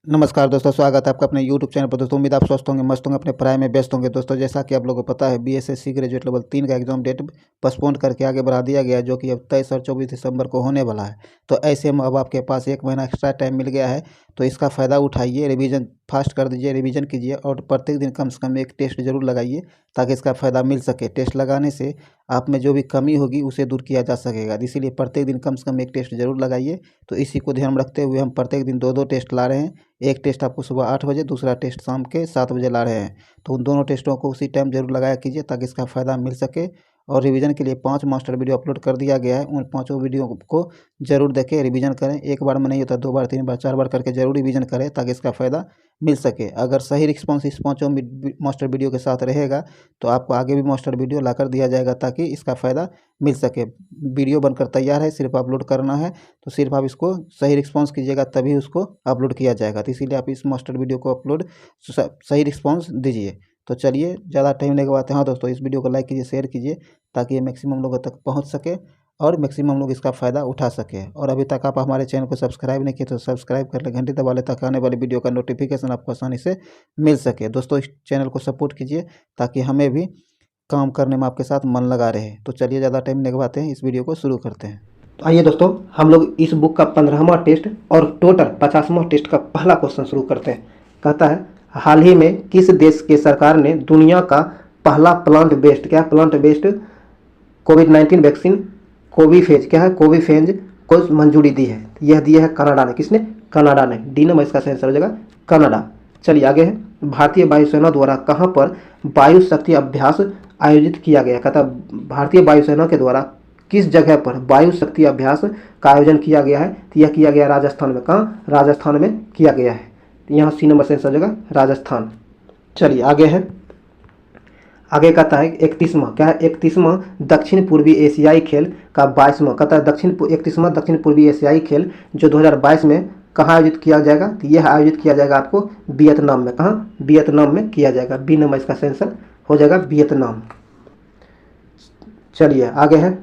नमस्कार दोस्तों, स्वागत है आपका अपने YouTube चैनल पर। दोस्तों उम्मीद आप स्वस्थ होंगे, मस्त होंगे, अपने पढ़ाई में व्यस्त होंगे। दोस्तों जैसा कि आप लोगों को पता है, BSSC ग्रेजुएट लेवल 3 का एग्जाम डेट पोस्टपोन करके आगे बढ़ा दिया गया है, जो कि अब 23 और 24 दिसंबर को होने वाला है। तो ऐसे में अब आपके पास 1 महीना एक्स्ट्रा टाइम मिल गया है, तो इसका फ़ायदा उठाइए, रिवीजन फास्ट कर दीजिए, रिवीजन कीजिए और प्रत्येक दिन कम से कम एक टेस्ट जरूर लगाइए, ताकि इसका फ़ायदा मिल सके। टेस्ट लगाने से आप में जो भी कमी होगी उसे दूर किया जा सकेगा, इसीलिए प्रत्येक दिन कम से कम एक टेस्ट जरूर लगाइए। तो इसी को ध्यान में रखते हुए हम प्रत्येक दिन 2-2 टेस्ट ला रहे हैं। एक टेस्ट आपको सुबह 8 बजे, दूसरा टेस्ट शाम के 7 बजे ला रहे हैं। तो उन दोनों टेस्टों को उसी टाइम जरूर लगाया कीजिए, ताकि इसका फ़ायदा मिल सके। और रिवीजन के लिए 5 मास्टर वीडियो अपलोड कर दिया गया है, उन 5 वीडियो को जरूर देखें, रिवीजन करें। एक बार में नहीं होता, 2 बार, 3 बार, 4 बार करके जरूर रिवीजन करें, ताकि इसका फ़ायदा मिल सके। अगर सही रिस्पॉन्स इस 5 मास्टर वीडियो के साथ रहेगा, तो आपको आगे भी मास्टर वीडियो लाकर दिया जाएगा, ताकि इसका फ़ायदा मिल सके। वीडियो बनकर तैयार है, सिर्फ अपलोड करना है। तो सिर्फ आप इसको सही रिस्पॉन्स कीजिएगा, तभी उसको अपलोड किया जाएगा। तो इसीलिए आप इस मास्टर वीडियो को अपलोड सही रिस्पॉन्स दीजिए। तो चलिए, ज़्यादा टाइम नहीं गवाते। हाँ दोस्तों, इस वीडियो को लाइक कीजिए, शेयर कीजिए, ताकि ये मैक्सिमम लोगों तक पहुंच सके और मैक्सिमम लोग इसका फ़ायदा उठा सके। और अभी तक आप हमारे चैनल को सब्सक्राइब नहीं किए तो सब्सक्राइब कर ले, घंटी दबा ले, ताकि आने वाली वीडियो का नोटिफिकेशन आपको आसानी से मिल सके। दोस्तों इस चैनल को सपोर्ट कीजिए, ताकि हमें भी काम करने में आपके साथ मन लगा रहे। तो चलिए, ज़्यादा टाइम नहीं गवाते हैं, इस वीडियो को शुरू करते हैं। तो आइए दोस्तों, हम लोग इस बुक का 15वां टेस्ट और टोटल 50वां टेस्ट का पहला क्वेश्चन शुरू करते हैं। कहता है, हाल ही में किस देश के सरकार ने दुनिया का पहला प्लांट बेस्ड कोविड-19 वैक्सीन कोविफेज को मंजूरी दी है? यह दिया है कनाडा ने। किसने? कनाडा ने। डी नंबर इसका सही आंसर हो जाएगा, कनाडा। चलिए आगे है, भारतीय वायुसेना द्वारा कहाँ पर वायु शक्ति अभ्यास आयोजित किया गया? कहता है, भारतीय वायुसेना के द्वारा किस जगह पर वायु शक्ति अभ्यास का आयोजन किया गया है? तो यह किया गया राजस्थान में। कहाँ? राजस्थान में किया गया है। तो यहाँ सी नंबर से आंसर हो जाएगा राजस्थान। चलिए आगे है, आगे कहता है 31वां, क्या है? 31वां दक्षिण पूर्वी एशियाई खेल का 22वां, कहता है 31वां दक्षिण पूर्वी एशियाई खेल जो 2022 में कहाँ आयोजित किया जाएगा? तो यह आयोजित किया जाएगा आपको वियतनाम में। कहाँ? वियतनाम में किया जाएगा। बी नंबर इसका आंसर हो जाएगा वियतनाम। चलिए आगे है,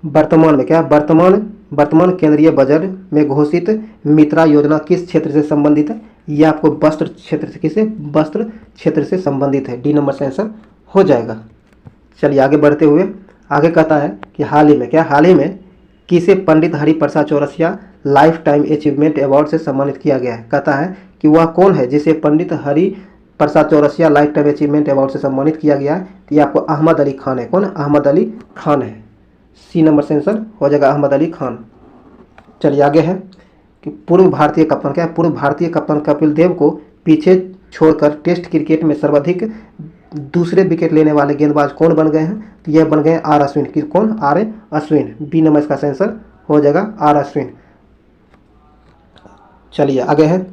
वर्तमान में क्या है? वर्तमान केंद्रीय बजट में घोषित मित्रा योजना किस क्षेत्र से संबंधित है? यह आपको वस्त्र क्षेत्र से, किसे? वस्त्र क्षेत्र से संबंधित है। डी नंबर से आंसर हो जाएगा। चलिए आगे बढ़ते हुए, आगे कहता है कि हाल ही में क्या? हाल ही में किसे Pandit Hariprasad Chaurasia lifetime achievement award से सम्मानित किया गया है? कहता है कि वह कौन है जिसे Pandit Hariprasad Chaurasia lifetime achievement award से सम्मानित किया गया है? तो ये आपको अहमद अली खान है। कौन? अहमद अली खान है। सी नंबर से आंसर हो जाएगा अहमद अली खान। चलिए आगे है कि पूर्व भारतीय कप्तान, क्या है? पूर्व भारतीय कप्तान कपिल देव को पीछे छोड़कर टेस्ट क्रिकेट में सर्वाधिक दूसरे विकेट लेने वाले गेंदबाज कौन बन गए हैं? तो यह बन गए आर अश्विन। कि कौन? आर अश्विन। बी नंबर इसका आंसर हो जाएगा आर अश्विन। चलिए आगे है,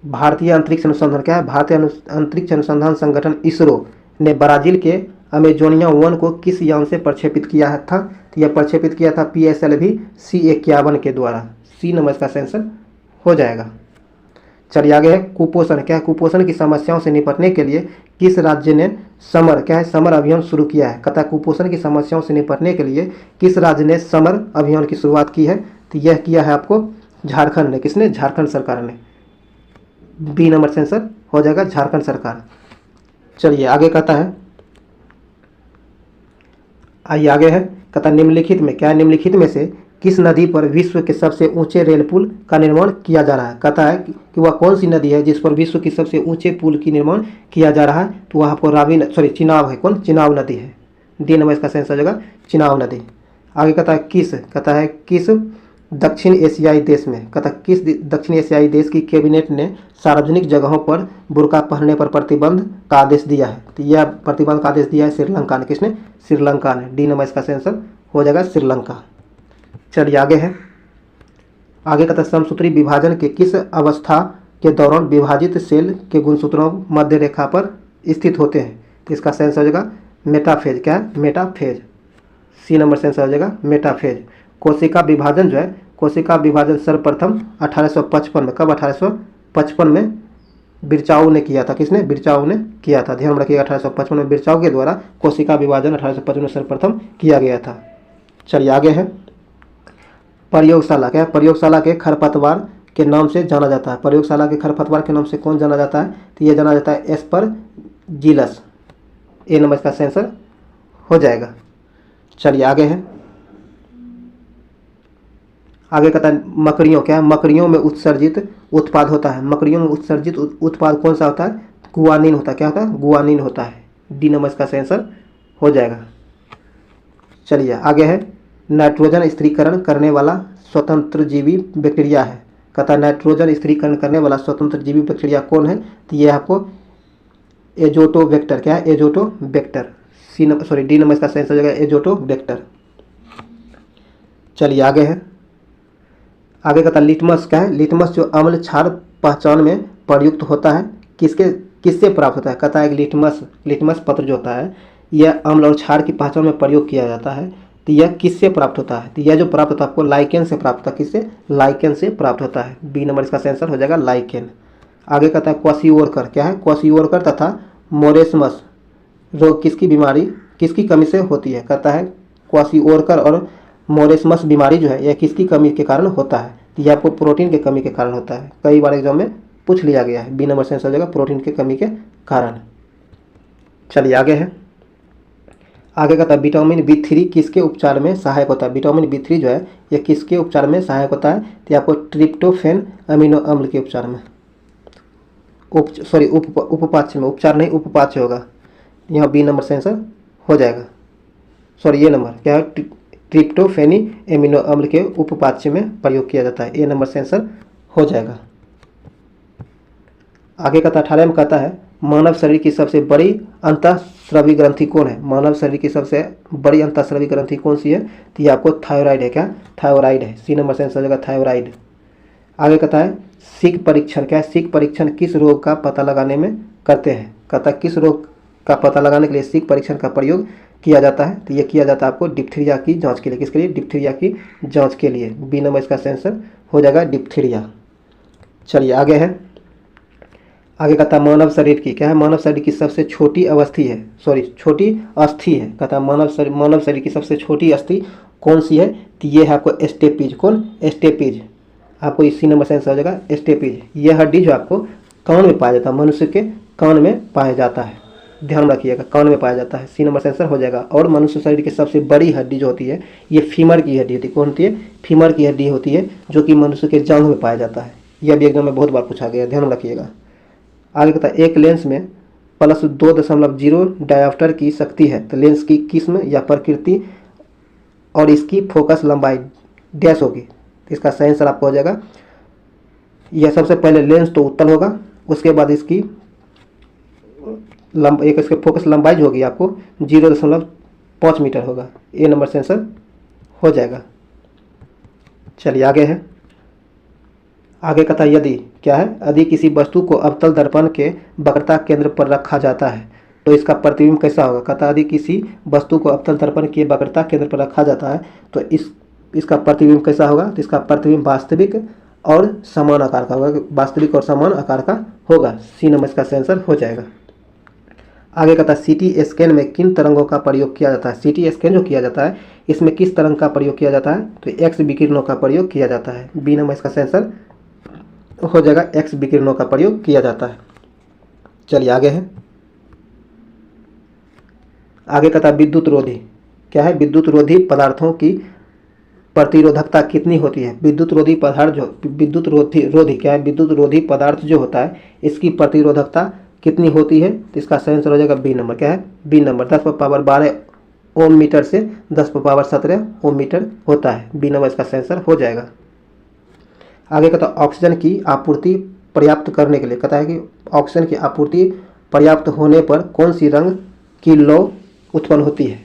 भारतीय अंतरिक्ष अनुसंधान, क्या है? भारतीय अंतरिक्ष अनुसंधान संगठन इसरो ने ब्राजील के अमेजोनिया 1 को किस यान से प्रक्षेपित किया था? तो यह प्रक्षेपित किया था PSLV C51 के द्वारा। सी नंबर इसका आंसर हो जाएगा। चलिए आगे है, कुपोषण, क्या है? कुपोषण की समस्याओं से निपटने के लिए किस राज्य ने समर, क्या है? समर अभियान शुरू किया है? कहता है कुपोषण की समस्याओं से निपटने के लिए किस राज्य ने समर अभियान की शुरुआत की है? तो यह किया है आपको झारखंड ने। किसने? झारखंड सरकार ने। बी नंबर से आंसर हो जाएगा झारखंड सरकार। चलिए आगे कहता है, आइए आगे है, कहता निम्नलिखित में, क्या है? निम्नलिखित में से किस नदी पर विश्व के सबसे ऊंचे रेल पुल का निर्माण किया जा रहा है? कहता है कि वह कौन सी नदी है जिस पर विश्व की सबसे ऊंचे पुल की निर्माण किया जा रहा है? तो वह आपको चिनाब है। कौन? चिनाब नदी है। डी नंबर इसका आंसर हो जाएगा चिनाब नदी। आगे कहता है किस, कहता है किस दक्षिण एशियाई देश में, कहता है किस दक्षिण एशियाई देश की कैबिनेट ने सार्वजनिक जगहों पर बुर्का पहनने पर प्रतिबंध का आदेश दिया है? तो यह प्रतिबंध का आदेश दिया है श्रीलंका ने। किसने? श्रीलंका ने। डी नंबर इसका आंसर हो जाएगा श्रीलंका। चलिए आगे है, आगे कहता है समसूत्री विभाजन के किस अवस्था के दौरान विभाजित सेल के गुणसूत्रों मध्य रेखा पर स्थित होते हैं? तो इसका आंसर हो जाएगा मेटाफेज। क्या है? मेटाफेज। सी नंबर से आंसर हो जाएगा मेटाफेज। कोशिका विभाजन जो है, कोशिका विभाजन सर्वप्रथम 1855 में, कब? 1855 में बिरचाऊ ने किया था। किसने? बिरचाऊ ने किया था। ध्यान रखिएगा, 1855 में बिरचाऊ के द्वारा कोशिका विभाजन 1855 में सर्वप्रथम किया गया था। चलिए आगे है, प्रयोगशाला, क्या है, प्रयोगशाला के खरपतवार के नाम से जाना जाता है। प्रयोगशाला के खरपतवार के नाम से कौन जाना जाता है? तो ये जाना जाता है एस्परजिलस। ए नंबर इसका आंसर हो जाएगा। चलिए आगे है, आगे कहता है मकड़ियों, क्या है, मकड़ियों में उत्सर्जित उत्पाद होता है। मकड़ियों में उत्सर्जित उत्पाद कौन सा होता है? गुआनिन होता है। क्या होता है? गुआनिन होता है। डी नंबर इसका आंसर हो जाएगा। चलिए आगे है, नाइट्रोजन स्थिरीकरण करने वाला स्वतंत्र जीवी बैक्टीरिया है। कहता है नाइट्रोजन स्थिरीकरण करने वाला स्वतंत्र जीवी बैक्टीरिया कौन है? तो ये आपको एजोटोबैक्टर, क्या है, एजोटोबैक्टर। डी नंबर इसका आंसर हो जाएगा एजोटोबैक्टर। चलिए आगे है, आगे कहता है लिटमस, क्या है, लिटमस जो अम्ल क्षार पहचान में प्रयुक्त होता है, किससे प्राप्त होता है? कहता है कि लिटमस पत्र जो होता है यह अम्ल और क्षार की पहचान में प्रयोग किया जाता है। तो यह किससे प्राप्त होता है? तो यह जो प्राप्त होता है आपको लाइकेन से प्राप्त होता है। किससे? लाइकेन से प्राप्त होता है। बी नंबर इसका आंसर हो जाएगा लाइकेन। आगे कहता है क्वासिओरकर, क्या है, क्वासिओरकर तथा मोरेस्मस रोग किसकी कमी से होती है? कहता है क्वासिओरकर और मोरेस्मस बीमारी जो है यह किसकी कमी के कारण होता है? तो यह आपको प्रोटीन के कमी के कारण होता है। कई बार एग्जाम में पूछ लिया गया है। बी नंबर से आंसर हो जाएगा प्रोटीन की कमी के कारण। चलिए आगे है, आगे कहता है विटामिन बी3 किसके उपचार में सहायक होता है? विटामिन बी3 जो है यह किसके उपचार में सहायक होता है? तो आपको ट्रिप्टोफेन अमीनो अम्ल के उपचार में, उपपाच्य में, उपचार नहीं उपपाच्य होगा यहाँ। बी नंबर से आंसर हो जाएगा। ये नंबर क्या है, ट्रिप्टोफेनी एमिनो अम्ल के उपपाच्य में प्रयोग किया जाता है। ए नंबर से आंसर हो जाएगा। आगे का 18 में कहता है मानव शरीर की सबसे बड़ी अंतःस्रावी ग्रंथि कौन है? मानव शरीर की सबसे बड़ी अंतःस्रावी ग्रंथि कौन सी है? तो ये आपको थायराइड है। क्या? थायराइड है। सी नंबर से आंसर हो जाएगा थायराइड। आगे कहता है सीक परीक्षण, क्या है, सीक परीक्षण किस रोग का पता लगाने में करते हैं? कहता है किस रोग का पता लगाने के लिए सीक परीक्षण का प्रयोग किया जाता है? तो ये किया जाता है आपको डिप्थीरिया की जांच के लिए। किसके लिए? डिप्थीरिया की जांच के लिए। बी नंबर इसका आंसर हो जाएगा डिप्थीरिया। चलिए आगे है, आगे कहता है मानव शरीर की, क्या है, मानव शरीर की सबसे छोटी छोटी अस्थि है। कहता है मानव शरीर की सबसे छोटी अस्थि कौन सी है? तो ये है आपको स्टेपीज। कौन? स्टेपीज। आपको इसी नंबर से आंसर हो जाएगा स्टेपीज। यह हड्डी जो आपको कान में पाया जाता है, मनुष्य के कान में पाया जाता है। ध्यान रखिएगा, कान में पाया जाता है। सी नंबर से आंसर हो जाएगा। और मनुष्य शरीर की सबसे बड़ी हड्डी जो होती है ये फीमर की हड्डी होती है। कौन होती है? फीमर की हड्डी होती है, जो कि मनुष्य के जांघ में पाया जाता है। यह भी एग्जाम में बहुत बार पूछा गया, ध्यान रखिएगा। आगे कहता है एक लेंस में +2.0 डायोप्टर की शक्ति है। तो लेंस की किस्म या प्रकृति और इसकी फोकस लंबाई डैश होगी। तो इसका सही आंसर आपको हो जाएगा, यह सबसे पहले लेंस तो उत्तल होगा, उसके बाद इसकी इसके फोकस लंबाई जो होगी आपको 0.5 मीटर होगा। ए नंबर से आंसर हो जाएगा। चलिए आगे है, आगे कहता है यदि, क्या है, यदि किसी वस्तु को अवतल दर्पण के वक्रता केंद्र पर रखा जाता है तो इसका प्रतिबिंब कैसा होगा? कहता है यदि किसी वस्तु को अवतल दर्पण के वक्रता केंद्र पर रखा जाता है तो इसका प्रतिबिंब कैसा होगा? तो इसका प्रतिबिंब वास्तविक और समान आकार का होगा। वास्तविक और समान आकार का होगा। सी नंबर इसका आंसर हो जाएगा। आगे कहता है सीटी स्कैन में किन तरंगों का प्रयोग किया जाता है? सीटी स्कैन जो किया जाता है इसमें किस तरंग का प्रयोग किया जाता है? तो एक्स विकिरणों का प्रयोग किया जाता है। बी नंबर इसका आंसर हो जाएगा, एक्स विकिरणों का प्रयोग किया जाता है। चलिए आगे है, आगे कहता है विद्युत रोधी, क्या है, विद्युत रोधी पदार्थों की प्रतिरोधकता कितनी होती है? विद्युत रोधी पदार्थ जो रोधी क्या है, विद्युत रोधी पदार्थ जो होता है इसकी प्रतिरोधकता कितनी होती है? तो इसका सही आंसर हो जाएगा बी नंबर। क्या है? B number. 10⁻12 ओम मीटर से 10⁻17 ओम मीटर होता है। बी नंबर इसका सही आंसर हो जाएगा। आगे कहता है ऑक्सीजन की आपूर्ति पर्याप्त करने के लिए, कहता है कि ऑक्सीजन की आपूर्ति पर्याप्त होने पर कौन सी रंग की लौ उत्पन्न होती है?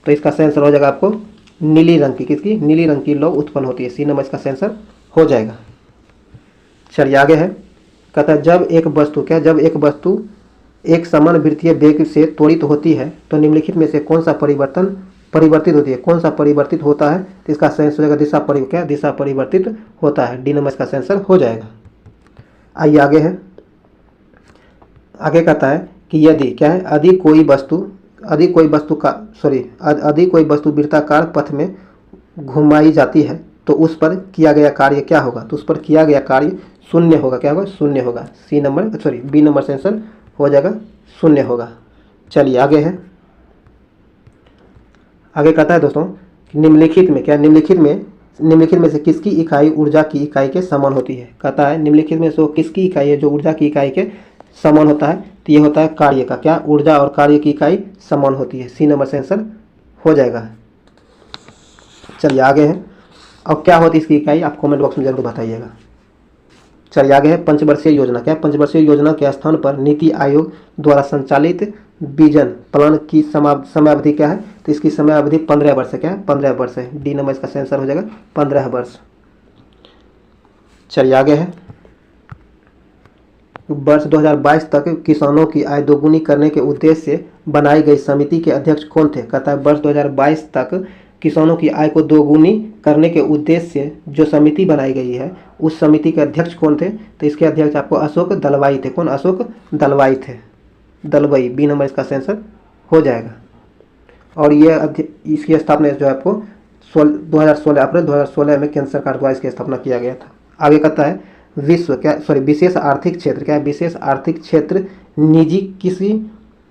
तो इसका सही आंसर हो जाएगा आपको नीली रंग की। किसकी? नीली रंग की लौ उत्पन्न होती है। सी नंबर इसका सही आंसर हो जाएगा। चलिए आगे है, कहता है जब एक वस्तु एक समान वृत्तीय वेग से त्वरित होती है तो निम्नलिखित में से कौन सा परिवर्तित होती है? कौन सा परिवर्तित होता है? तो इसका सही आंसर हो जाएगा दिशा परिवर्तित होता है। डी नंबर इसका सही आंसर हो जाएगा। आइए आगे है, आगे कहता है कि यदि, क्या है, यदि कोई वस्तु वृत्ताकार पथ में घुमाई जाती है तो उस पर किया गया कार्य क्या होगा? तो उस पर किया गया कार्य शून्य होगा। क्या होगा? शून्य होगा। बी नंबर से आंसर हो जाएगा शून्य होगा। चलिए आगे है, आगे कहता है दोस्तों निम्नलिखित में से किसकी इकाई ऊर्जा की इकाई के समान होती है? कहता है निम्नलिखित में से वो किसकी इकाई है जो ऊर्जा की इकाई के समान होता है? तो ये होता है कार्य का। क्या? ऊर्जा और कार्य की इकाई समान होती है। सी नंबर से आंसर हो जाएगा। चलिए आगे है, अब क्या होती है इसकी इकाई आप कमेंट बॉक्स में जरूर बताइएगा। चलिए आगे है पंचवर्षीय योजना। क्या? पंचवर्षीय योजना के स्थान पर नीति आयोग द्वारा संचालित विजन प्लान की समयावधि क्या है? तो इसकी समयावधि 15 वर्ष है। क्या है? 15 वर्ष है। डी नंबर इसका आंसर हो जाएगा 15 वर्ष। चलिए आगे है, वर्ष 2022 तक किसानों की आय दोगुनी करने के उद्देश्य से बनाई गई समिति के अध्यक्ष कौन थे? कहता है वर्ष 2022 तक किसानों की आय को दोगुनी करने के उद्देश्य से जो समिति बनाई गई है उस समिति के अध्यक्ष कौन थे? तो इसके अध्यक्ष आपको अशोक दलवाई थे। कौन? अशोक दलवाई थे। दलवाई, बी नंबर इसका आंसर हो जाएगा। और ये इसकी स्थापना जो है आपको 2016 अप्रैल 2016 में केंद्र सरकार द्वारा इसकी स्थापना किया गया था। आगे कहता है विशेष आर्थिक क्षेत्र। क्या है? विशेष आर्थिक क्षेत्र निजी किसी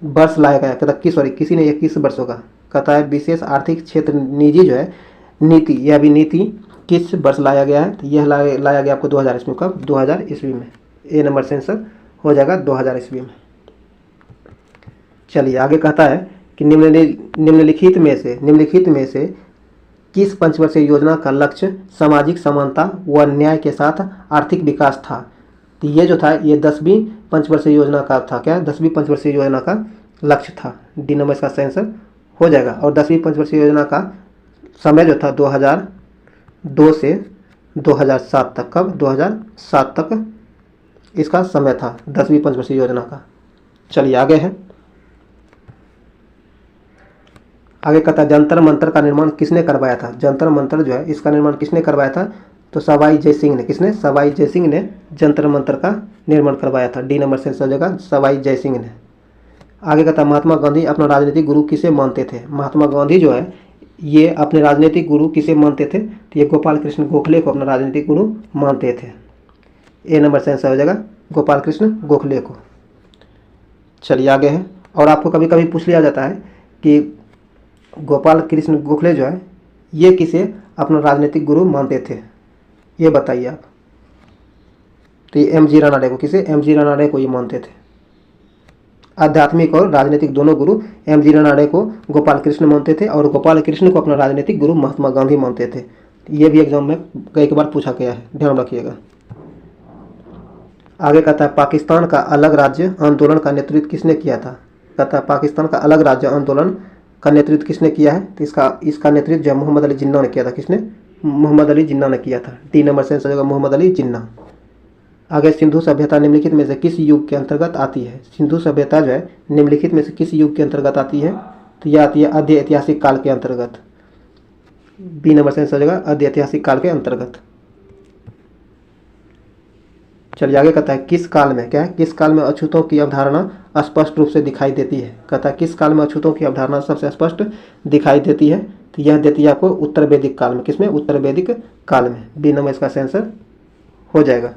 वर्ष लाया गया। कहता किसी ने ये किस वर्ष होगा? कहता है विशेष आर्थिक क्षेत्र निजी जो है नीति, यह भी नीति किस वर्ष लाया गया है? तो यह लाया गया आपको 2000 ईस्वी में। कब? 2000 ईस्वी में। ए नंबर से आंसर हो जाएगा 2000 ईस्वी में। चलिए आगे कहता है कि निम्नलिखित में से किस पंचवर्षीय योजना का लक्ष्य सामाजिक समानता व न्याय के साथ आर्थिक विकास था? तो ये जो था ये 10वीं पंचवर्षीय योजना का था। क्या? 10वीं पंचवर्षीय योजना का लक्ष्य था। डी नंबर इसका आंसर हो जाएगा। और 10वीं पंचवर्षीय योजना का समय जो था 2002 से 2007 तक। कब? 2007 तक इसका समय था 10वीं पंचवर्षीय योजना का। चलिए आगे है, आगे कहता है जंतर मंतर का निर्माण किसने करवाया था? जंतर मंतर जो है इसका निर्माण किसने करवाया था? तो सवाई जय सिंह ने। किसने? सवाई जय सिंह ने जंतर मंतर का निर्माण करवाया था। डी नंबर से आंसर हो जाएगा सवाई जय सिंह ने। आगे कहता है महात्मा गांधी अपना राजनीतिक गुरु किसे मानते थे? महात्मा गांधी जो है ये अपने राजनीतिक गुरु किसे मानते थे? तो ये गोपाल कृष्ण गोखले को अपना राजनीतिक गुरु मानते थे। ए नंबर से आंसर हो जाएगा गोपाल कृष्ण गोखले को। चलिए आगे है, और आपको कभी कभी पूछ लिया जाता है कि गोपाल कृष्ण गोखले जो है ये किसे अपना राजनीतिक गुरु मानते थे, ये बताइए आप। तो ये एम जी रानाडे को, किसे? एम जी रानाडे को ये मानते थे। आध्यात्मिक और राजनीतिक दोनों गुरु एम जी रानाडे को गोपाल कृष्ण मानते थे और गोपाल कृष्ण को अपना राजनीतिक गुरु महात्मा गांधी मानते थे। ये भी एग्जाम में कई बार पूछा गया है, ध्यान रखिएगा। आगे कहता है पाकिस्तान का अलग राज्य आंदोलन का नेतृत्व किसने किया था? कहता है पाकिस्तान का अलग राज्य आंदोलन का नेतृत्व किसने किया है? तो इसका नेतृत्व जो है मोहम्मद अली जिन्ना ने किया था। किसने? मोहम्मद अली जिन्ना ने किया था। डी नंबर से आंसर होगा मोहम्मद अली जिन्ना। आगे सिंधु सभ्यता निम्नलिखित में से किस युग के अंतर्गत आती है? सिंधु सभ्यता जो है निम्नलिखित में से किस युग के अंतर्गत आती है? तो यह आती है आद्य ऐतिहासिक काल के अंतर्गत। बी नंबर से आंसर होगा आद्य ऐतिहासिक काल के अंतर्गत। चलिए आगे कहता है किस काल में, क्या है? किस काल में अछूतों की अवधारणा स्पष्ट रूप से दिखाई देती है? कहता है किस काल में अछूतों की अवधारणा सबसे स्पष्ट दिखाई देती है? तो यह देती है आपको उत्तर वैदिक काल में। किसमें? उत्तर वैदिक काल में। बी नंबर इसका आंसर हो जाएगा।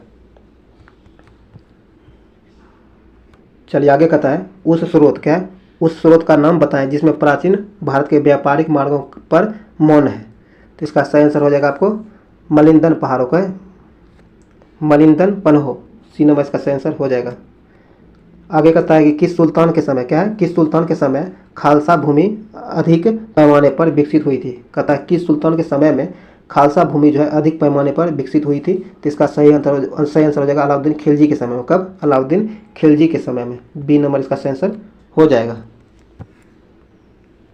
चलिए आगे कहता है उस स्रोत, क्या है? उस स्रोत का नाम बताएं जिसमें प्राचीन भारत के व्यापारिक मार्गों पर मौन है। तो इसका सही आंसर हो जाएगा आपको मलिंदन पहाड़ों का, मलिंदन पन्हो। सी नंबर इसका सही आंसर हो जाएगा। आगे कहता है कि किस सुल्तान के समय, क्या है? किस सुल्तान के समय खालसा भूमि अधिक पैमाने पर विकसित हुई थी? कहता है किस सुल्तान के समय में खालसा भूमि जो है अधिक पैमाने पर विकसित हुई थी? तो इसका सही आंसर हो जाएगा अलाउद्दीन खिलजी के समय में। कब? अलाउद्दीन खिलजी के समय में। बी नंबर इसका सही आंसर हो जाएगा।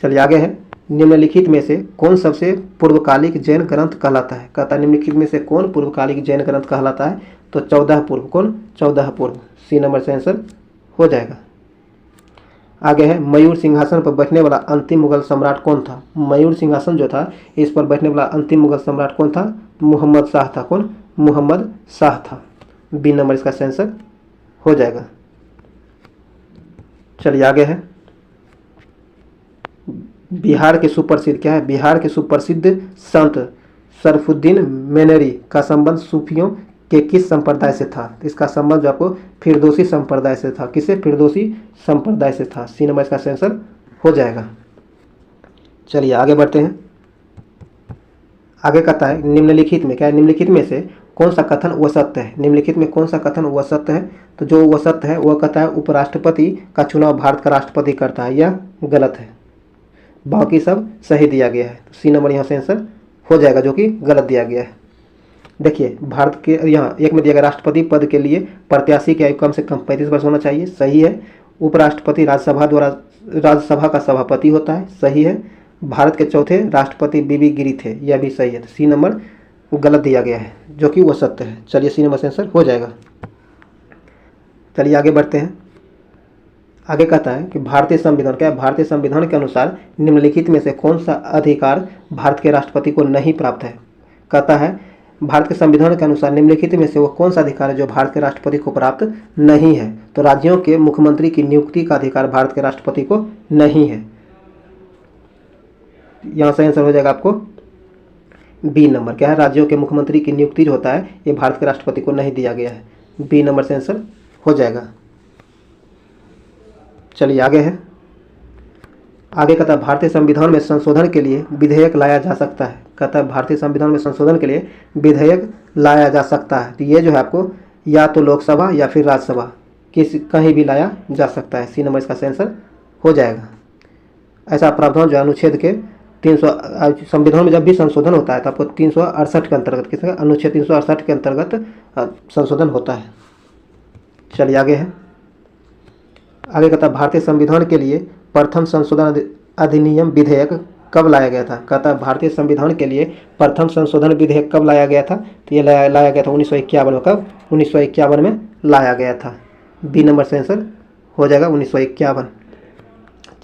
चलिए आगे है निम्नलिखित में से कौन सबसे पूर्वकालिक जैन ग्रंथ कहलाता है? कहता है निम्नलिखित में से कौन पूर्वकालिक जैन ग्रंथ कहलाता है? तो 14 पूर्व। कौन? 14 पूर्व। सी नंबर से आंसर हो जाएगा। आगे है मयूर सिंहासन पर बैठने वाला अंतिम मुगल सम्राट कौन था? मयूर सिंहासन जो था इस पर बैठने वाला अंतिम मुगल सम्राट कौन था? मोहम्मद शाह था। कौन? मोहम्मद शाह था। बी नंबर इसका आंसर हो जाएगा। चलिए आगे है बिहार के सुप्रसिद्ध, क्या है? बिहार के सुप्रसिद्ध संत शरफुद्दीन मेनरी का संबंध सूफियों के किस संप्रदाय से था? इसका संबंध जो आपको फिरदौसी संप्रदाय से था। किससे? फिरदौसी संप्रदाय से था। सी नंबर इसका आंसर हो जाएगा। चलिए आगे बढ़ते हैं। आगे कहता है निम्नलिखित में, क्या है? निम्नलिखित में से कौन सा कथन वह सत्य है? निम्नलिखित में कौन सा कथन वह सत्य है? तो जो वह सत्य है वह कहता है उपराष्ट्रपति का चुनाव भारत का राष्ट्रपति करता है। यह गलत है, बाकी सब सही दिया गया है। सी नंबर यहाँ से आंसर हो जाएगा, जो कि गलत दिया गया है। देखिए भारत के यहाँ एक में दिया गया राष्ट्रपति पद के लिए प्रत्याशी की आयु कम से कम 35 वर्ष होना चाहिए। सही है। उपराष्ट्रपति राज्यसभा का सभापति होता है। सही है। भारत के चौथे राष्ट्रपति बीबी गिरी थे। यह भी सही है। तो सी नंबर गलत दिया गया है, जो कि वह सत्य है। चलिए सी नंबर से आंसर हो जाएगा। चलिए आगे बढ़ते हैं। आगे कहता है कि भारतीय संविधान, क्या है? भारतीय संविधान के अनुसार निम्नलिखित में से कौन सा अधिकार भारत के राष्ट्रपति को नहीं प्राप्त है? कहता है भारत के संविधान के अनुसार निम्नलिखित में से वो कौन सा अधिकार है जो भारत के राष्ट्रपति को प्राप्त नहीं है? तो राज्यों के मुख्यमंत्री की नियुक्ति का अधिकार भारत के राष्ट्रपति को नहीं है। यहाँ से आंसर हो जाएगा आपको बी नंबर। क्या है? राज्यों के मुख्यमंत्री की नियुक्ति जो होता है ये भारत के राष्ट्रपति को नहीं दिया गया है। बी नंबर से आंसर हो जाएगा। चलिए आगे है। आगे कहता है भारतीय संविधान में संशोधन के लिए विधेयक लाया जा सकता है। कहता है भारतीय संविधान में संशोधन के लिए विधेयक लाया जा सकता है। तो ये जो है आपको या तो लोकसभा या फिर राज्यसभा कहीं भी लाया जा सकता है। सी नंबर इसका आंसर हो जाएगा। ऐसा प्रावधान जो अनुच्छेद के 300 संविधान में जब भी संशोधन होता है तो आपको 368 के अंतर्गत, किसका? अनुच्छेद 368 के अंतर्गत संशोधन होता है। चलिए आगे है। आगे कहता है भारतीय संविधान के लिए प्रथम संशोधन अधिनियम विधेयक कब लाया गया था? कहता है भारतीय संविधान के लिए प्रथम संशोधन विधेयक कब लाया गया था? तो ये लाया गया था 1951 में। कब? 1951 में लाया गया था। बी नंबर से आंसर हो जाएगा 1951।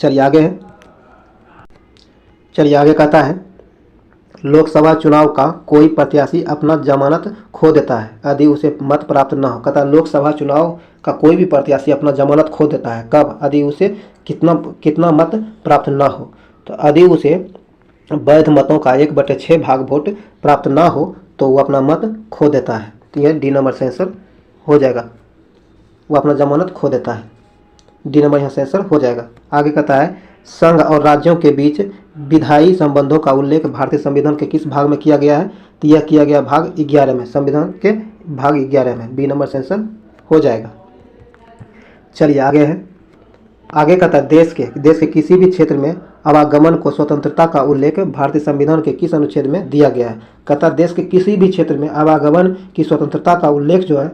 चलिए आगे है। चलिए आगे कहता है लोकसभा चुनाव का कोई प्रत्याशी अपना जमानत खो देता है यदि उसे मत प्राप्त न हो। कहता है लोकसभा चुनाव का कोई भी प्रत्याशी अपना जमानत खो देता है। कब? यदि उसे कितना मत प्राप्त न हो। तो यदि उसे वैध मतों का 1/6 भाग वोट प्राप्त ना हो तो वो अपना मत खो देता है। तो ये डी नंबर से आंसर हो जाएगा। वो अपना जमानत खो देता है। डी नंबर यहाँ से आंसर हो जाएगा। आगे कहता है संघ और राज्यों के बीच विधायी संबंधों का उल्लेख भारतीय संविधान के किस भाग में किया गया है? तो यह किया गया भाग 11 में, संविधान के भाग 11 में। बी नंबर से आंसर हो जाएगा। चलिए आगे है। आगे कहता है देश के किसी भी क्षेत्र में आवागमन को स्वतंत्रता का उल्लेख भारतीय संविधान के किस अनुच्छेद में दिया गया है? कहता है देश के किसी भी क्षेत्र में आवागमन की स्वतंत्रता का उल्लेख जो है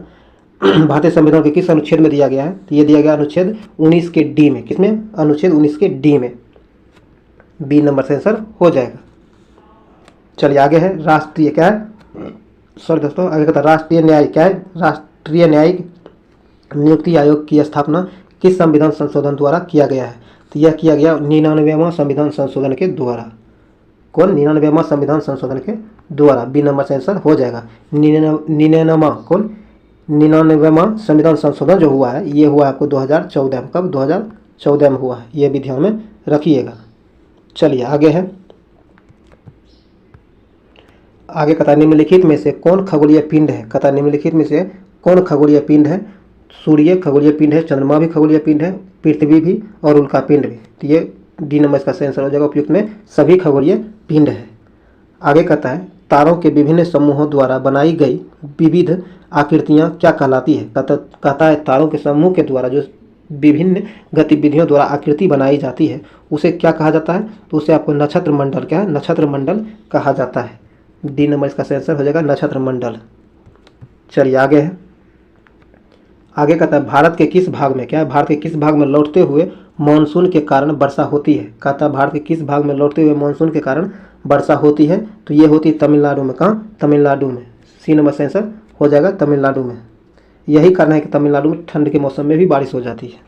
भारतीय संविधान के किस अनुच्छेद में दिया गया है? तो ये दिया गया अनुच्छेद 19 के डी में। किसमें? अनुच्छेद 19 के डी में। बी नंबर से आंसर हो जाएगा। चलिए आगे है राष्ट्रीय, क्या है? सॉरी दोस्तों, आगे कहता है राष्ट्रीय न्यायिक, क्या है? राष्ट्रीय न्यायिक नियुक्ति आयोग की स्थापना किस संविधान संशोधन द्वारा किया गया है? तो यह किया गया 99वां संविधान संशोधन के द्वारा। कौन? 99वां संविधान संशोधन के द्वारा। बी नंबर से आंसर हो जाएगा। 99वां संविधान संशोधन जो हुआ है ये हुआ आपको 2014 में। कब? 2014 में हुआ है। ये भी ध्यान में रखिएगा। चलिए आगे है। आगे कहता है निम्नलिखित में से कौन खगोलीय पिंड है? कहता है निम्नलिखित में से कौन खगोलीय पिंड है? सूर्य खगोलीय पिंड है, चंद्रमा भी खगोलीय पिंड है, पृथ्वी भी और उल्का पिंड भी। तो ये डी नंबर इसका आंसर हो जाएगा। उपयुक्त में सभी खगोलीय पिंड है। आगे कहता है तारों के विभिन्न समूहों द्वारा बनाई गई विविध आकृतियां क्या कहलाती है? कहता है तारों के समूह के द्वारा जो विभिन्न गतिविधियों द्वारा आकृति बनाई जाती है उसे क्या कहा जाता है? तो उसे आपको नक्षत्र मंडल, क्या है? नक्षत्र मंडल कहा जाता है। डी नंबर इसका आंसर हो जाएगा नक्षत्र मंडल। चलिए आगे है। आगे कहता है भारत के किस भाग में, क्या है? भारत के किस भाग में लौटते हुए मानसून के कारण वर्षा होती है? कहता है भारत के किस भाग में लौटते हुए मानसून के कारण वर्षा होती है? तो ये होती है तमिलनाडु में। कहाँ? तमिलनाडु में। सी नंबर से आंसर हो जाएगा तमिलनाडु में। यही कारण है कि तमिलनाडु में ठंड के मौसम में भी बारिश हो जाती है।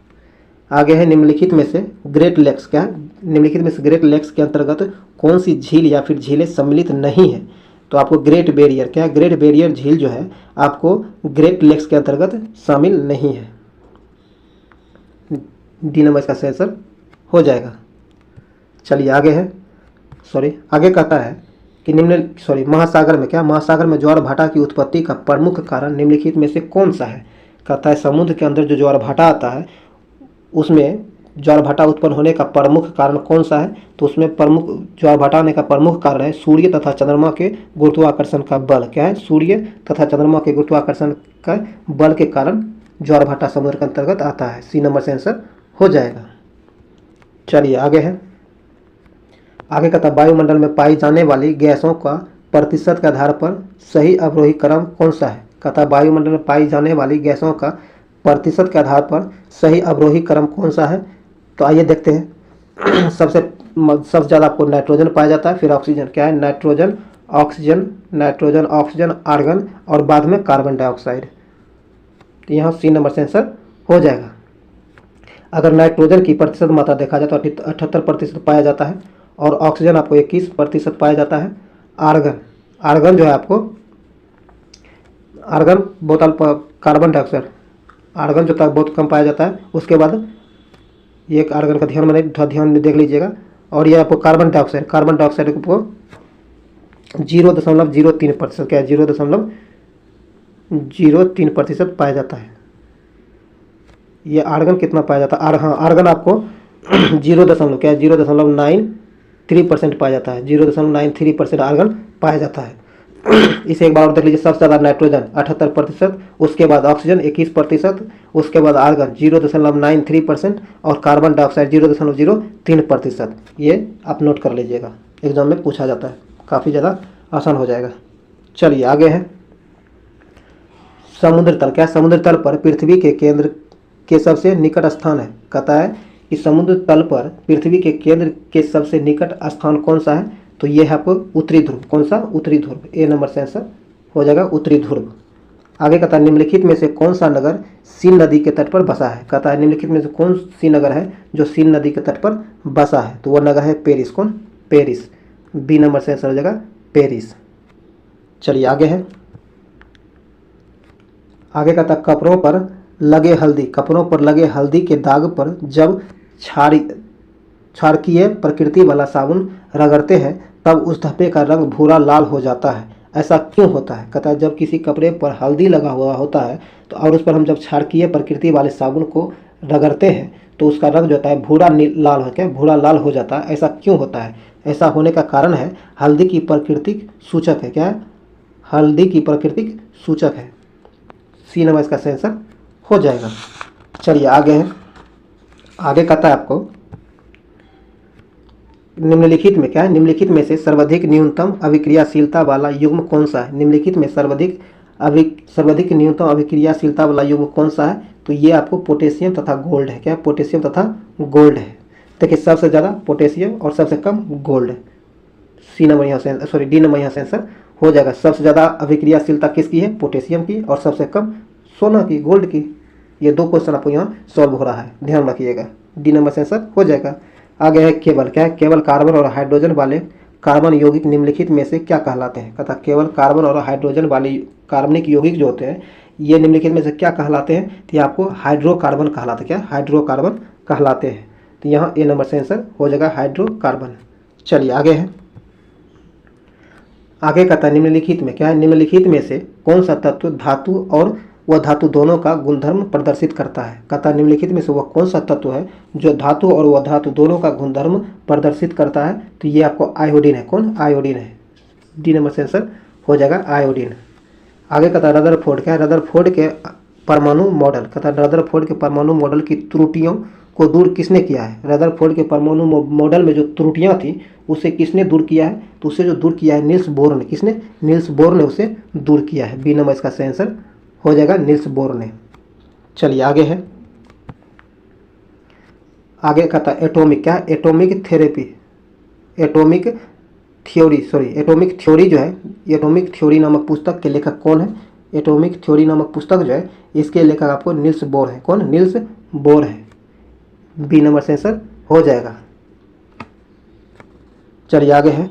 आगे है निम्नलिखित में से ग्रेट लेक्स, क्या है? निम्नलिखित में से ग्रेट लेक्स के अंतर्गत कौन सी झील या फिर झीलें सम्मिलित नहीं है? तो आपको ग्रेट बैरियर, क्या है? ग्रेट बैरियर झील जो है आपको ग्रेट लेक्स के अंतर्गत शामिल नहीं है। डी नंबर इसका आंसर हो जाएगा। चलिए आगे है। आगे कहता है कि महासागर में महासागर में ज्वार भाटा की उत्पत्ति का प्रमुख कारण निम्नलिखित में से कौन सा है। कहता है समुद्र के अंदर जो ज्वार भाटा आता है उसमें ज्वार भाटा उत्पन्न होने का प्रमुख कारण कौन सा है। तो उसमें प्रमुख ज्वार भाटा होने का प्रमुख कारण है सूर्य तथा चंद्रमा के गुरुत्वाकर्षण का बल। क्या है? सूर्य तथा चंद्रमा के गुरुत्वाकर्षण का बल के कारण ज्वार भाटा समुद्र के अंतर्गत आता है। सी नंबर से आंसर हो जाएगा। चलिए आगे है, आगे कहता वायुमंडल में पाई जाने वाली गैसों का प्रतिशत के आधार पर सही अवरोही क्रम कौन सा है। कहता वायुमंडल में पाई जाने वाली गैसों का प्रतिशत के आधार पर सही अवरोही क्रम कौन सा है। तो आइए देखते हैं। सबसे ज़्यादा आपको नाइट्रोजन पाया जाता है, फिर ऑक्सीजन। क्या है? नाइट्रोजन, ऑक्सीजन, आर्गन और बाद में कार्बन डाइऑक्साइड। तो यहाँ सी नंबर से आंसर हो जाएगा। अगर नाइट्रोजन की प्रतिशत मात्रा देखा जाए तो 78% पाया जाता है और ऑक्सीजन आपको 21% पाया जाता है। आर्गन जो है आपको कार्बन डाइऑक्साइड आर्गन जो था बहुत कम पाया जाता है। उसके बाद ये आर्गन का ध्यान में थोड़ा ध्यान में देख लीजिएगा। और ये आपको कार्बन डाइऑक्साइड को 0.03%, क्या है? 0.03% पाया जाता है। ये आर्गन कितना पाया जाता है? आर्गन आपको 0.93% पाया जाता है। 0.93% आर्गन पाया जाता है। इसे एक बार और देख लीजिए। सबसे ज़्यादा नाइट्रोजन 78%, उसके बाद ऑक्सीजन 21%, उसके बाद आर्गन 0.93% और कार्बन डाइऑक्साइड 0.03%। ये आप नोट कर लीजिएगा, एग्जाम में पूछा जाता है, काफ़ी ज़्यादा आसान हो जाएगा। चलिए आगे है समुद्र तल। क्या समुद्र तल पर पृथ्वी के केंद्र के सबसे निकट स्थान है। कहता है कि समुद्र तल पर पृथ्वी के केंद्र के सबसे निकट स्थान कौन सा है। तो ये है आपको उत्तरी ध्रुव। कौन सा? उत्तरी ध्रुव। ए नंबर से आंसर हो जाएगा उत्तरी ध्रुव। आगे कहता है निम्नलिखित में से कौन सा नगर सीन नदी के तट पर बसा है। कहता है निम्नलिखित में से कौन सी नगर है जो सीन नदी के तट पर बसा है। तो वह नगर है पेरिस। कौन? पेरिस। बी नंबर से आंसर हो जाएगा पेरिस। चलिए आगे है, आगे कहता है कपड़ों पर लगे हल्दी के दाग पर जब क्षारकीय प्रकृति वाला साबुन रगड़ते हैं तब उस धब्बे का रंग भूरा लाल हो जाता है। ऐसा क्यों होता है। कहता है जब किसी कपड़े पर हल्दी लगा हुआ होता है तो और उस पर हम जब क्षारकीय प्रकृति वाले साबुन को रगड़ते हैं तो उसका रंग जो होता है भूरा लाल हो जाता है। ऐसा क्यों होता है। ऐसा होने का कारण है हल्दी की प्राकृतिक सूचक है। क्या है? हल्दी की प्राकृतिक सूचक है। सी नंबर इसका आंसर हो जाएगा। चलिए आगे है, आगे कहता है आपको निम्नलिखित में क्या है? निम्नलिखित में से सर्वाधिक न्यूनतम अभिक्रियाशीलता वाला युग्म कौन सा है। निम्नलिखित में सर्वाधिक न्यूनतम अभिक्रियाशीलता वाला युग्म कौन सा है। तो ये आपको पोटेशियम तथा गोल्ड है। क्या है? पोटेशियम तथा गोल्ड है। देखिए सबसे ज़्यादा पोटेशियम और सबसे कम गोल्ड। डी नंबर यहाँ से आंसर हो जाएगा। सबसे ज़्यादा अभिक्रियाशीलता किसकी है? पोटेशियम की। और सबसे कम सोना की, गोल्ड की। ये दो क्वेश्चन आपको यहाँ सॉल्व हो रहा है, ध्यान रखिएगा। डी नंबर से आंसर हो जाएगा। आगे है केवल। क्या है? केवल कार्बन और हाइड्रोजन वाले कार्बन यौगिक निम्नलिखित में से क्या कहलाते हैं। कहता केवल कार्बन और हाइड्रोजन वाले कार्बनिक यौगिक जो होते हैं ये निम्नलिखित में से क्या कहलाते हैं। तो ये आपको हाइड्रोकार्बन कहलाते हैं। क्या? हाइड्रोकार्बन कहलाते हैं। तो यहाँ ए नंबर से आंसर हो जाएगा हाइड्रोकार्बन। चलिए आगे है, आगे कहता है निम्नलिखित में क्या है? निम्नलिखित में से कौन सा तत्व धातु और वह धातु दोनों का गुणधर्म प्रदर्शित करता है। कहता है निम्नलिखित में से वह कौन सा तत्व है जो धातु और वह धातु दोनों का गुणधर्म प्रदर्शित करता है। तो ये आपको आयोडीन है। कौन? आयोडीन है। डी नंबर से आंसर हो जाएगा आयोडीन। आगे कहता है रदरफोर्ड। क्या है? रदरफोर्ड के परमाणु मॉडल। कहता है रदरफोर्ड के परमाणु मॉडल की त्रुटियों को दूर किसने किया है। रदरफोर्ड के परमाणु मॉडल में जो त्रुटियां थी उसे किसने दूर किया है। तो उसे जो दूर किया है निल्स बोर ने। किसने? निल्स बोर ने उसे दूर किया है। बी नंबर इसका आंसर हो जाएगा निल्स बोर ने। चलिए आगे है, आगे कहता है एटॉमिक। क्या है? एटॉमिक थ्योरी जो है, एटॉमिक थ्योरी नामक पुस्तक के लेखक कौन है। एटॉमिक थ्योरी नामक पुस्तक जो है इसके लेखक आपको निल्स बोर है। कौन? निल्स बोर है। बी नंबर से आंसर हो जाएगा। चलिए आगे है,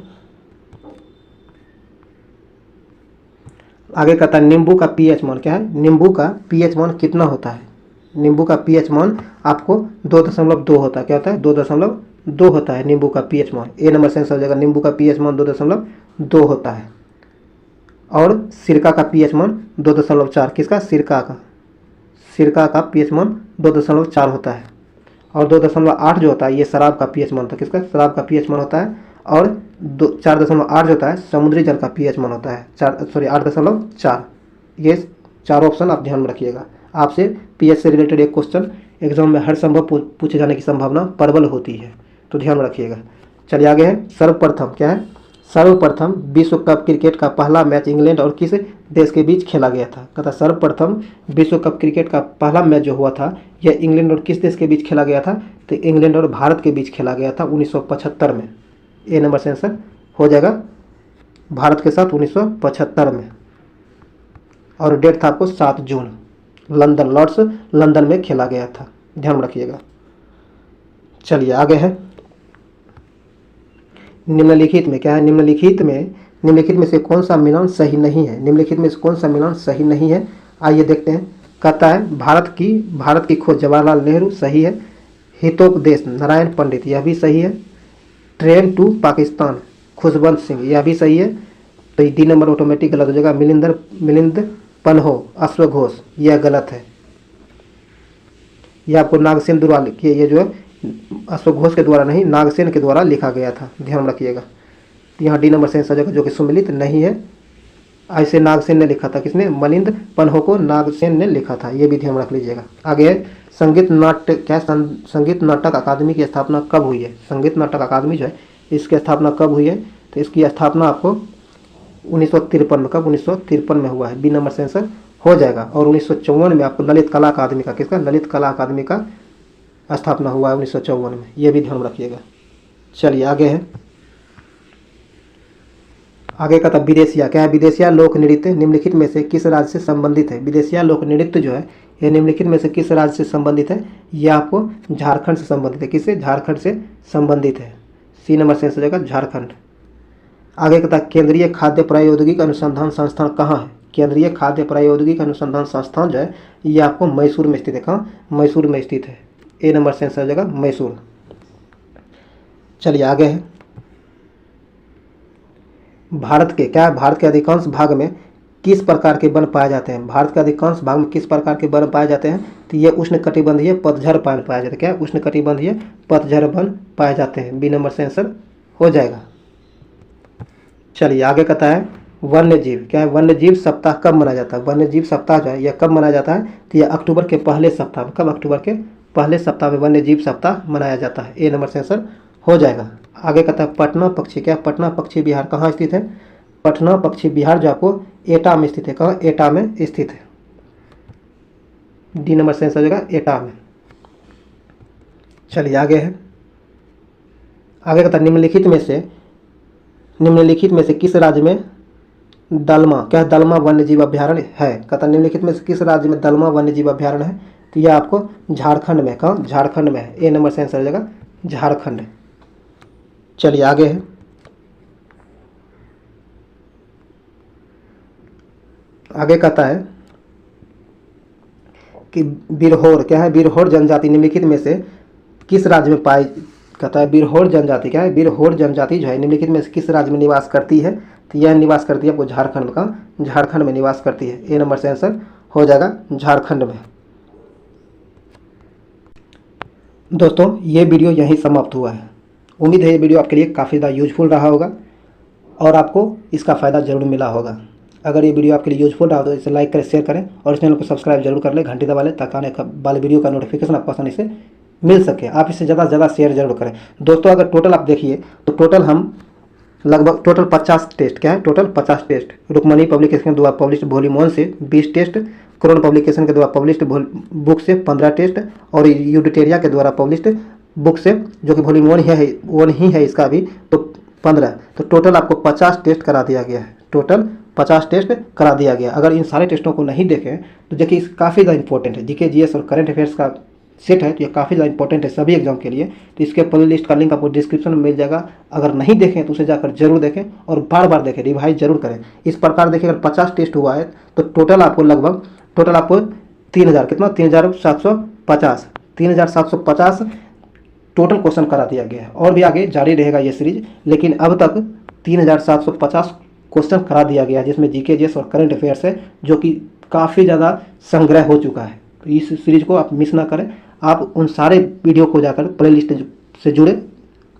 आगे कहता है नींबू का पीएच मान। क्या है? नींबू का पीएच मान कितना होता है। नींबू का पीएच मान आपको 2.2 होता है। क्या होता है? 2.2 होता है नींबू का पीएच मान। ए नंबर से आंसर हो जाएगा। नींबू का पीएच मान 2 होता है। और सिरका का पीएच मान 2.4, किसका? सिरका का पीएच मान 2.4 होता है। और 2.8 जो होता है ये शराब का पीएच मान होता है, किसका? शराब का पीएच मान होता है। और 4.8 जो होता है समुद्री जल का पीएच मान होता है, 8.4। ये 4 ऑप्शन आप ध्यान में रखिएगा। आपसे पीएच से रिलेटेड एक क्वेश्चन एग्जाम में हर संभव पूछे जाने की संभावना प्रबल होती है, तो ध्यान में रखिएगा। चलिए आगे है, सर्वप्रथम क्या है? सर्वप्रथम विश्व कप क्रिकेट का पहला मैच इंग्लैंड और किस देश के बीच खेला गया था? कहता सर्वप्रथम विश्व कप क्रिकेट का पहला मैच जो हुआ था यह इंग्लैंड और किस देश के बीच खेला गया था? तो इंग्लैंड और भारत के बीच खेला गया था 1975 में। ए नंबर से आंसर हो जाएगा, भारत के साथ 1975 में। और डेट था आपको 7 जून, लंदन, लॉर्ड्स लंदन में खेला गया था, ध्यान में रखिएगा। चलिए आगे है, निम्नलिखित में क्या है? निम्नलिखित में से कौन सा मिलान सही नहीं है? निम्नलिखित में से कौन सा मिलान सही नहीं है? आइए देखते हैं। कहता है भारत की खोज जवाहरलाल नेहरू, सही है। हितोपदेश नारायण पंडित, यह भी सही है। ट्रेन टू पाकिस्तान खुशवंत सिंह, यह भी सही है। तो डी नंबर ऑटोमेटिक गलत हो जाएगा। मिलिंद पन्हो अश्वघोष, यह गलत है। यह आपको नागसेन द्वारा लिखिए, ये जो है अश्वघोष के द्वारा नहीं, नागसेन के द्वारा लिखा गया था, ध्यान रखिएगा। यहाँ डी नंबर से आंसर जो कि सुमिलित नहीं है। ऐसे नागसेन ने लिखा था, किसने? मिलिंद पन्हो को नागसेन ने लिखा था, ये भी ध्यान रख लीजिएगा। आगे है, संगीत नाटक अकादमी की स्थापना कब हुई है? संगीत नाटक अकादमी जो है इसकी स्थापना कब हुई है? तो इसकी स्थापना आपको 1953 में, कब? 1953 में हुआ है। बी नंबर से आंसर हो जाएगा। और 1954 में आपको ललित कला अकादमी का, किसका? ललित कला अकादमी का स्थापना हुआ है 1954 में, ये भी ध्यान रखिएगा। चलिए आगे है, आगे का था विदेशिया, क्या है? विदेशिया लोक नृत्य निम्नलिखित में से किस राज्य से संबंधित है? विदेशिया लोक नृत्य जो है यह निम्नलिखित में से किस राज्य से संबंधित है? यह आपको झारखंड से संबंधित है। किससे? झारखंड से संबंधित है। सी नंबर से आंसर जाएगा झारखंड। आगे का था केंद्रीय खाद्य प्रौद्योगिकी अनुसंधान संस्थान कहाँ है? केंद्रीय खाद्य प्रौद्योगिकी अनुसंधान संस्थान जो है ये आपको मैसूर में स्थित है। कहाँ? मैसूर में स्थित है। ए नंबर से आंसर हो जाएगा मैसूर। चलिए आगे है, भारत के अधिकांश भाग में किस प्रकार के वन पाए जाते हैं? भारत के अधिकांश भाग में किस प्रकार के वन पाए जाते हैं? तो ये उष्णकटिबंधीय पतझड़ वन पाए जाते हैं। क्या? उष्णकटिबंधीय पतझड़ वन पाए जाते हैं। बी नंबर से आंसर हो जाएगा। चलिए आगे कहता है वन्य जीव, क्या है? वन्य जीव सप्ताह कब मनाया जाता है? वन्य जीव सप्ताह जो है यह कब मनाया जाता है? तो यह अक्टूबर के पहले सप्ताह में। कब? अक्टूबर के पहले सप्ताह में वन्य जीव सप्ताह मनाया जाता है। ए नंबर से आंसर हो जाएगा। आगे कहता है पटना पक्षी, क्या? पटना पक्षी बिहार कहाँ स्थित है? पटना पक्षी बिहार जो आपको एटा में स्थित है। कहाँ? एटा में स्थित है। डी नंबर से आंसर हो जाएगा एटा में। चलिए आगे है, आगे कहता है निम्नलिखित में से किस राज्य में दलमा, क्या है? दलमा वन्य जीव अभ्यारण्य है। कहता है निम्नलिखित में से किस राज्य में दलमा वन्य जीव अभ्यारण्य है? तो यह आपको झारखंड में, कहाँ? झारखंड में है। ए नंबर से आंसर हो जाएगा झारखंड। चलिए आगे है, आगे कहता है कि बिरहोर, क्या है? बिरहोर जनजाति निम्नलिखित में से किस राज्य में पाई? कहता है बिरहोर जनजाति, क्या है? बिरहोर जनजाति जो है निम्नलिखित में से किस राज्य में निवास करती है? तो यह निवास करती है आपको झारखंड में। कहाँ? झारखंड में निवास करती है। ए नंबर से आंसर हो जाएगा झारखंड में। दोस्तों ये वीडियो यहीं समाप्त हुआ है। उम्मीद है ये वीडियो आपके लिए काफ़ी ज़्यादा यूजफुल रहा होगा और आपको इसका फ़ायदा ज़रूर मिला होगा। अगर ये वीडियो आपके लिए यूजफुल रहा तो इसे लाइक करें, शेयर करें और इस चैनल को सब्सक्राइब जरूर कर लें, घंटी दबा लें ताकि आने वाले वीडियो का नोटिफिकेशन आपको आसानी से मिल सके। आप इसे ज़्यादा से ज़्यादा शेयर जरूर करें। दोस्तों अगर टोटल आप देखिए तो टोटल हम लगभग 50 टेस्ट, क्या है? टोटल 50 टेस्ट रुक्मणी पब्लिकेशन के द्वारा पब्लिश्ड वॉल्यूम 1 से 20 टेस्ट, क्रोन पब्लिकेशन के द्वारा पब्लिश्ड बुक से 15 टेस्ट और यूडिटेरिया के द्वारा पब्लिश्ड बुक से जो कि वॉल्यूम 1 ही है इसका भी, तो 15। तो टोटल आपको 50 टेस्ट करा दिया गया है। टोटल 50 टेस्ट करा दिया गया। अगर इन सारे टेस्टों को नहीं देखें तो देखिए काफ़ी ज़्यादा इंपॉर्टेंट है। जीके जीएस और करंट अफेयर्स का सेट है तो ये काफ़ी ज़्यादा इंपॉर्टेंट है सभी एग्जाम के लिए। तो इसके प्ले लिस्ट का लिंक आपको डिस्क्रिप्शन में मिल जाएगा। अगर नहीं देखें तो उसे जाकर जरूर देखें और बार बार देखें, रिवाइज जरूर करें। इस प्रकार देखिए अगर 50 टेस्ट हुआ है तो टोटल आपको 3000 कितना 3750 टोटल क्वेश्चन करा दिया गया है। और भी आगे जारी रहेगा ये सीरीज, लेकिन अब तक 3750 क्वेश्चन करा दिया गया है, जिसमें जीके जीएस और करंट अफेयर्स है, जो कि काफ़ी ज़्यादा संग्रह हो चुका है। तो इस सीरीज को आप मिस ना करें। आप उन सारे वीडियो को जाकर प्लेलिस्ट से जुड़े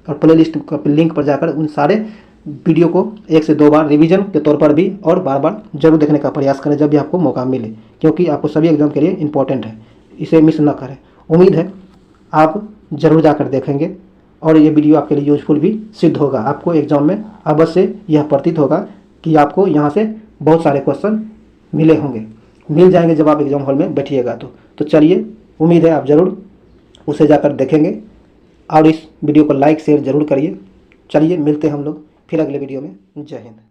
और प्लेलिस्ट का लिंक पर जाकर उन सारे वीडियो को 1 से 2 बार रिवीजन के तौर पर भी और बार बार जरूर देखने का प्रयास करें जब भी आपको मौका मिले, क्योंकि आपको सभी एग्जाम के लिए इम्पोर्टेंट है। इसे मिस ना करें। उम्मीद है आप जरूर जाकर देखेंगे और ये वीडियो आपके लिए यूजफुल भी सिद्ध होगा। आपको एग्जाम में अवश्य यह प्रतीत होगा कि आपको यहाँ से बहुत सारे क्वेश्चन मिल जाएंगे जब आप एग्जाम हॉल में बैठिएगा। तो चलिए, उम्मीद है आप ज़रूर उसे जाकर देखेंगे और इस वीडियो को लाइक शेयर ज़रूर करिए। चलिए, मिलते हैं हम लोग फिर अगले वीडियो में। जय हिंद।